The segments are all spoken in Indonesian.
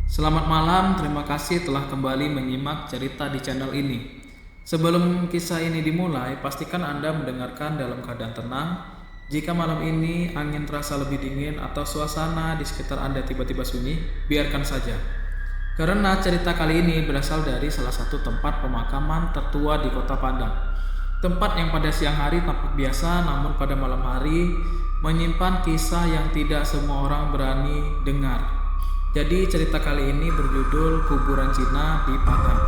Selamat malam, terima kasih telah kembali menyimak cerita di channel ini. Sebelum kisah ini dimulai, pastikan Anda mendengarkan dalam keadaan tenang. Jika malam ini angin terasa lebih dingin atau suasana di sekitar Anda tiba-tiba sunyi, biarkan saja. Karena cerita kali ini berasal dari salah satu tempat pemakaman tertua di Kota Padang. Tempat yang pada siang hari tampak biasa, namun pada malam hari menyimpan kisah yang tidak semua orang berani dengar. Jadi cerita kali ini berjudul Kuburan Cina di Padang.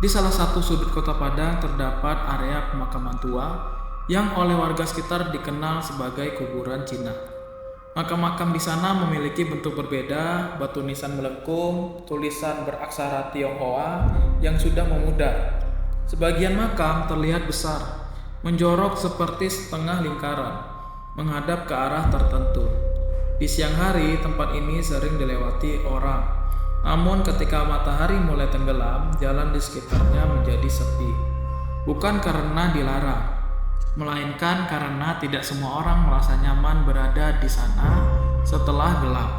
Di salah satu sudut Kota Padang terdapat area pemakaman tua yang oleh warga sekitar dikenal sebagai kuburan Cina. Makam-makam di sana memiliki bentuk berbeda, batu nisan melengkung, tulisan beraksara Tionghoa yang sudah memudar. Sebagian makam terlihat besar, menjorok seperti setengah lingkaran, menghadap ke arah tertentu. Di siang hari, tempat ini sering dilewati orang. Namun ketika matahari mulai tenggelam, jalan di sekitarnya menjadi sepi. Bukan karena dilarang, melainkan karena tidak semua orang merasa nyaman berada di sana setelah gelap.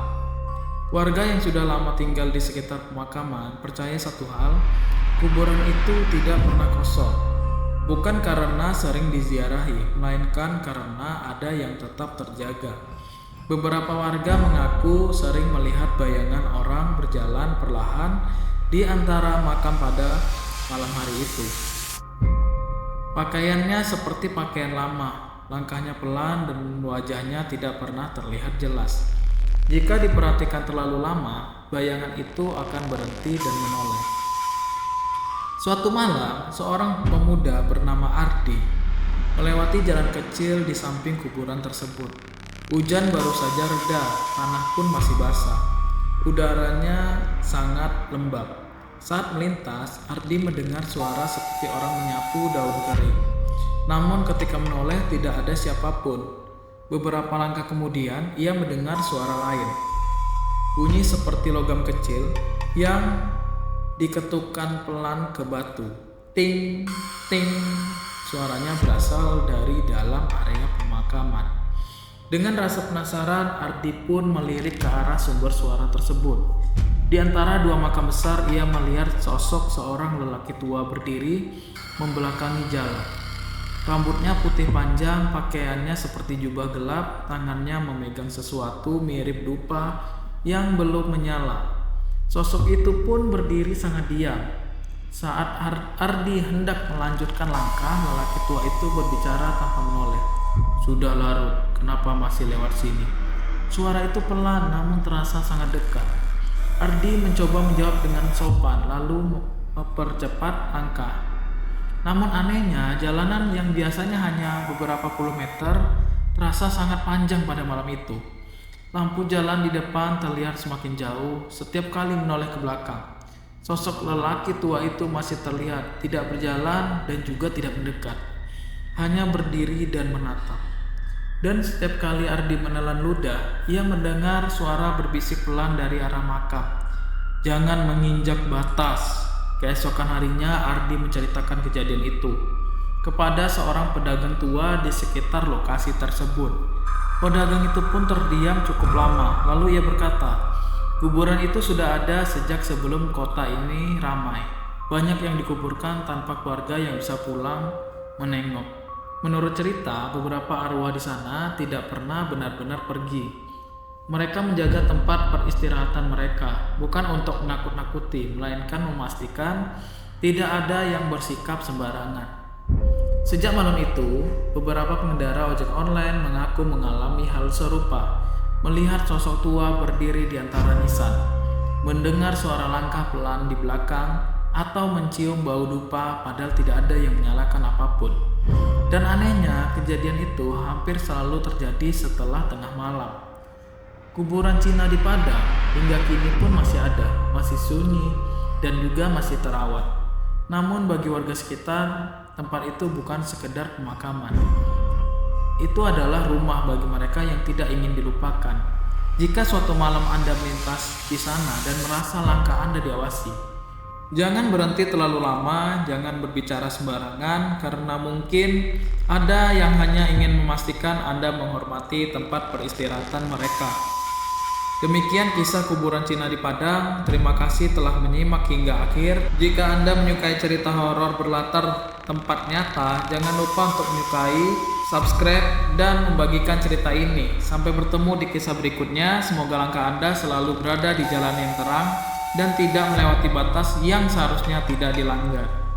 Warga yang sudah lama tinggal di sekitar pemakaman percaya satu hal, kuburan itu tidak pernah kosong. Bukan karena sering diziarahi, melainkan karena ada yang tetap terjaga. Beberapa warga mengaku sering melihat bayangan orang berjalan perlahan di antara makam pada malam hari itu. Pakaiannya seperti pakaian lama, langkahnya pelan dan wajahnya tidak pernah terlihat jelas. Jika diperhatikan terlalu lama, bayangan itu akan berhenti dan menoleh. Suatu malam, seorang pemuda bernama Ardi melewati jalan kecil di samping kuburan tersebut. Hujan baru saja reda, tanah pun masih basah. Udaranya sangat lembab. Saat melintas, Ardi mendengar suara seperti orang menyapu daun kering. Namun ketika menoleh tidak ada siapapun. Beberapa langkah kemudian, ia mendengar suara lain. Bunyi seperti logam kecil yang diketukkan pelan ke batu. Ting, ting. Suaranya berasal dari dalam area pemakaman. Dengan rasa penasaran, Ardi pun melirik ke arah sumber suara tersebut. Di antara dua makam besar, ia melihat sosok seorang lelaki tua berdiri membelakangi jalan. Rambutnya putih panjang, pakaiannya seperti jubah gelap, tangannya memegang sesuatu mirip dupa yang belum menyala. Sosok itu pun berdiri sangat diam. Saat Ardi hendak melanjutkan langkah, lelaki tua itu berbicara tanpa menoleh. "Sudah larut, kenapa masih lewat sini?" Suara itu pelan namun terasa sangat dekat. Ardi mencoba menjawab dengan sopan lalu mempercepat langkah. Namun anehnya, jalanan yang biasanya hanya beberapa puluh meter terasa sangat panjang pada malam itu. Lampu jalan di depan terlihat semakin jauh setiap kali menoleh ke belakang. Sosok lelaki tua itu masih terlihat, tidak berjalan dan juga tidak mendekat. Hanya berdiri dan menatap. Dan setiap kali Ardi menelan ludah, ia mendengar suara berbisik pelan dari arah makam. "Jangan menginjak batas." Keesokan harinya, Ardi menceritakan kejadian itu kepada seorang pedagang tua di sekitar lokasi tersebut. Pedagang itu pun terdiam cukup lama, lalu ia berkata, "Kuburan itu sudah ada sejak sebelum kota ini ramai. Banyak yang dikuburkan tanpa keluarga yang bisa pulang menengok." Menurut cerita, beberapa arwah di sana tidak pernah benar-benar pergi. Mereka menjaga tempat peristirahatan mereka, bukan untuk menakut-nakuti, melainkan memastikan tidak ada yang bersikap sembarangan. Sejak malam itu, beberapa pengendara ojek online mengaku mengalami hal serupa, melihat sosok tua berdiri di antara nisan, mendengar suara langkah pelan di belakang, atau mencium bau dupa padahal tidak ada yang menyalakan apapun. Dan anehnya, kejadian itu hampir selalu terjadi setelah tengah malam. Kuburan Cina di Padang hingga kini pun masih ada, masih sunyi, dan juga masih terawat. Namun bagi warga sekitar, tempat itu bukan sekedar pemakaman. Itu adalah rumah bagi mereka yang tidak ingin dilupakan. Jika suatu malam Anda melintas di sana dan merasa langkah Anda diawasi, jangan berhenti terlalu lama, jangan berbicara sembarangan, karena mungkin ada yang hanya ingin memastikan Anda menghormati tempat peristirahatan mereka. Demikian kisah kuburan Cina di Padang. Terima kasih telah menyimak hingga akhir. Jika Anda menyukai cerita horor berlatar tempat nyata, jangan lupa untuk menyukai, subscribe, dan membagikan cerita ini. Sampai bertemu di kisah berikutnya. Semoga langkah Anda selalu berada di jalan yang terang dan tidak melewati batas yang seharusnya tidak dilanggar.